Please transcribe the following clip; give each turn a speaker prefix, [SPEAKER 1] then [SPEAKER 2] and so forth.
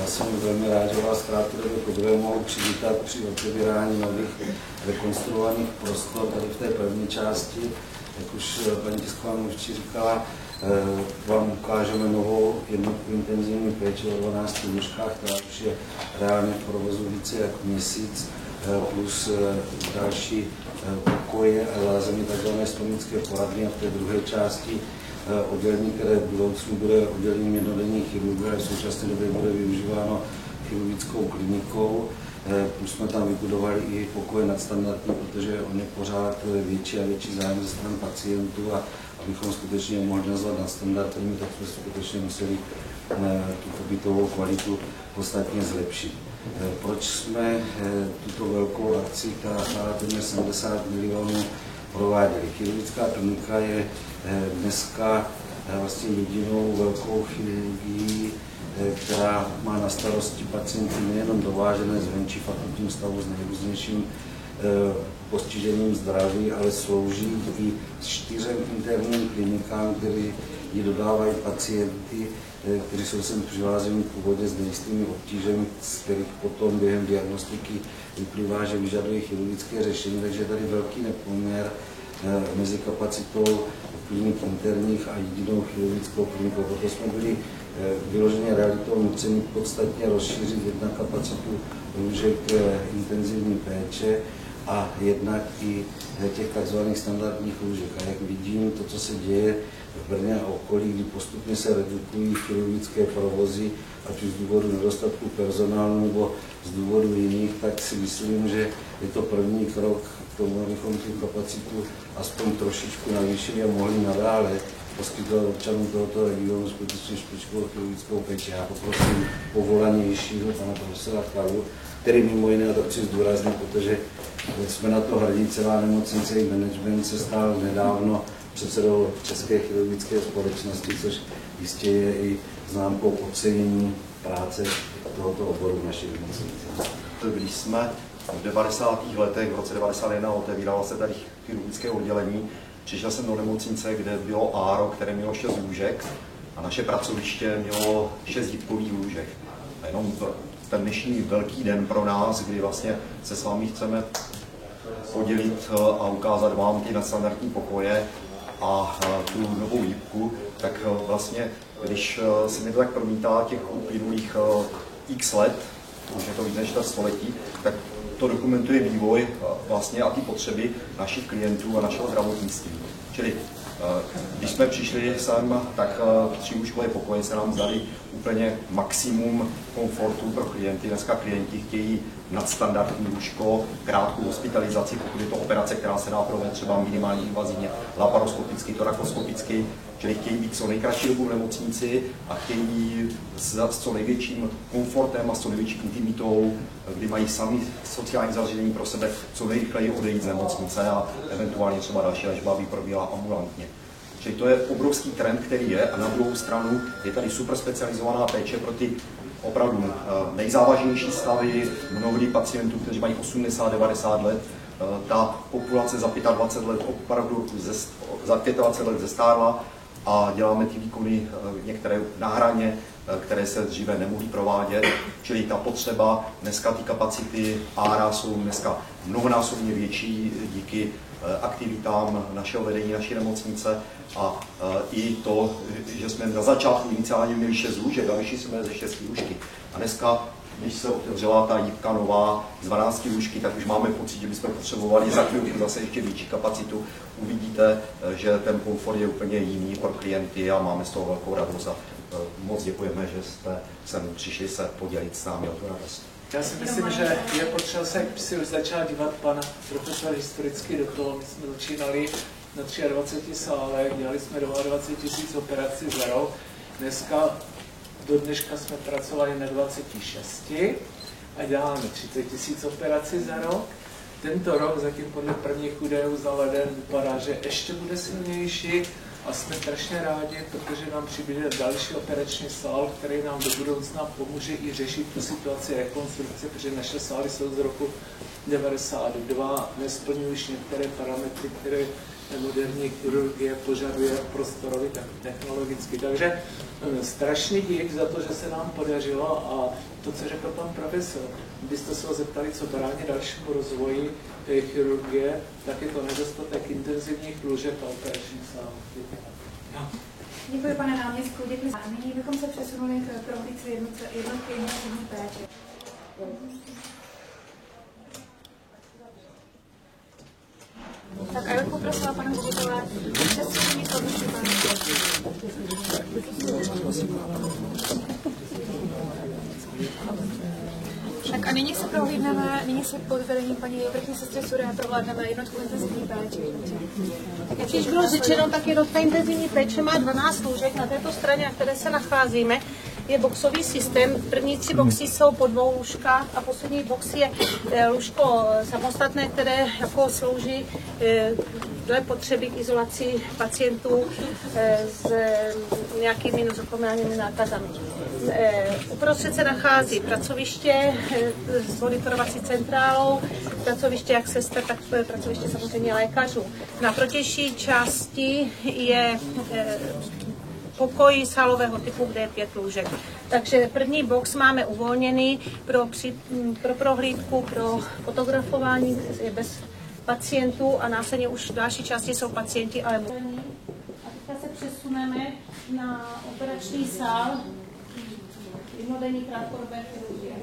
[SPEAKER 1] Já jsem velmi rád, že vás krátkodobě podruhé mohu přivítat při otevírání nových rekonstruovaných prostor tady v té první části. Jak už paní tisková mluvčí říkala, vám ukážeme novou jednotku intenzivní péče o 12 lůžkách, která už je reálně v provozu více jak měsíc, plus další pokoje a zázemí tzv. Stomnické poradny a v té druhé části oddělení, které v budoucnu bude oddělením jednodenní chirurgie, a v současné době bude využíváno chirurgickou klinikou. Plus jsme tam vybudovali i pokoje nadstandardní, protože on je pořád větší a větší zájem ze strany pacientů a abychom skutečně mohli nazvat nadstandardními, tak jsme skutečně museli tu pobytovou kvalitu podstatně zlepšit. Proč jsme tuto velkou akci, která stála téměř 70 milionů, prováděli? Chirurgická klinika je dneska vlastně jedinou velkou chirurgií, která má na starosti pacienty nejenom dovážené zvenčí fakultním stavu s nejrůznějším postižením zdraví, ale slouží i 4 interním klinikám, které ji dodávají pacienty, kteří jsou sem přivázeni původně s nejistými obtížemi, z kterých potom během diagnostiky vyplývá, že vyžadují chirurgické řešení, takže je tady velký nepoměr mezi kapacitou klinik interních a jedinou chirurgickou klinikou. Proto jsme byli vyloženě realitou nuceni podstatně rozšířit jednak kapacitu lůžek intenzivní péče a jednak i těch tzv. Standardních lůžek. A jak vidím, to, co se děje v Brně a okolí, kdy postupně se redukují chirurgické provozy, ať už z důvodu nedostatku personálu nebo z důvodu jiných, tak si myslím, že je to první krok k tomu, abychom tu kapacitu aspoň trošičku navýšili a mohli nadále poskytovat občanům tohoto regionu skutečně špičkovou chirurgickou péči. Já poprosím povolanějšího pana profesora Kalu, který mimo jiné to chci zdůraznit, protože jsme na to hrdí, celá nemocnice i management se stal nedávno předsedou České chirurgické společnosti, což jistě je i známkou ocenění práce tohoto oboru v naší nemocnici.
[SPEAKER 2] Když jsme v 90. letech, v roce 1991 otevíralo se tady chirurgické oddělení, přišel jsem do nemocnice, kde bylo ARO, které mělo 6 lůžek a naše pracoviště mělo 6 jipkových lůžek. A jenom ten dnešní velký den pro nás, kdy vlastně se s vámi chceme podělit a ukázat vám ty nadstandardní pokoje a tu novou jipku, tak vlastně, když se mi to tak promítá těch uplynulých x let, už je to víc než 4 století, tak to dokumentuje vývoj vlastně a ty potřeby našich klientů a našeho zdravotnictví. Čili když jsme přišli sem, tak 3 lůžkové pokoje se nám zdaly úplně maximum komfortu pro klienty. Dneska klienti chtějí nadstandardní lůžko, krátkou hospitalizaci, pokud je to operace, která se dá provést třeba minimálně invazivně, laparoskopicky, torakoskopicky, čili chtějí být co nejkratší dobu v nemocnici a chtějí s co největším komfortem a s co největší intimitou, kdy mají sami sociální zařízení pro sebe, co nejrychleji odejít z nemocnice a eventuálně třeba další léčba by probíhala ambulantně. Čili to je obrovský trend, který je, a na druhou stranu je tady super specializovaná péče pro ty opravdu nejzávažnější stavy, mnohdy pacientů, kteří mají 80-90 let. Ta populace za 25 let opravdu za 25 let zestárla a děláme ty výkony některé na hraně, které se dříve nemohly provádět. Čili ta potřeba, dneska ty kapacity ARA jsou dneska mnohonásobně větší díky aktivitám našeho vedení naší nemocnice a i to, že jsme na začátku iniciálně měli 6 lůžek a vyšli jsme ze 6 lůžky. A dneska, když se otevřela ta jipka nová z 12 lůžky, tak už máme pocit, že bychom potřebovali za chvilku zase ještě větší kapacitu. Uvidíte, že ten komfort je úplně jiný pro klienty a máme z toho velkou radost a moc děkujeme, že jste sem přišli se podělit s námi o tu radost.
[SPEAKER 3] Já si myslím, že je potřeba se, jak si už začal dívat pan profesor historicky do toho. My jsme začínali na 23 sálech, dělali jsme 22 000 operací za rok. Dneska, do dneška jsme pracovali na 26 a děláme 30 000 operací za rok. Tento rok, zatím podle prvních údajů za leden, vypadá, že ještě bude silnější a jsme strašně rádi, protože nám přibude další operační sál, který nám do budoucna pomůže i řešit tu situaci rekonstrukce, protože naše sály jsou z roku 92, nesplňují už některé parametry, které moderní chirurgie požaduje prostorově technologicky. Takže strašný dík za to, že se nám podařilo a to, co řekl pan profesor, kdybyste se ho zeptali, co brání dalšímu rozvoji chirurgie, tak je to nedostatek intenzivních lůžek a operačních sálů.
[SPEAKER 4] Děkuji, pane náměstku, děkuji. A nyní bychom se přesunuli k prohlídce jednotky intenzivní péče. Tak a já bych poprosila pana ředitele, přesunuli to tak a nyní se prohlídneme, nyní se pod vedením paní vrchní sestry Surya prohlédneme jednotku intenzivní péče.
[SPEAKER 5] Jak již bylo řečeno, tak jednotka intenzivní péče má 12 lůžek. Na této straně, na které se nacházíme, je boxový systém. První 3 boxy jsou po 2 lůžkách a poslední box je lůžko samostatné, které jako slouží dle potřeby k izolaci pacientů s nějakými nozokomiálními nákazami. Uprostřed se nachází pracoviště s monitorovací centrálou, pracoviště jak sester, tak pracoviště samozřejmě lékařů. Na protější části je pokoj sálového typu, kde je 5 lůžek. Takže první box máme uvolněný pro prohlídku, pro fotografování, je bez pacientů a následně už v další části jsou pacienti, ale a teďka se přesuneme na operační sál jednodenní krátkodobé chirurgie.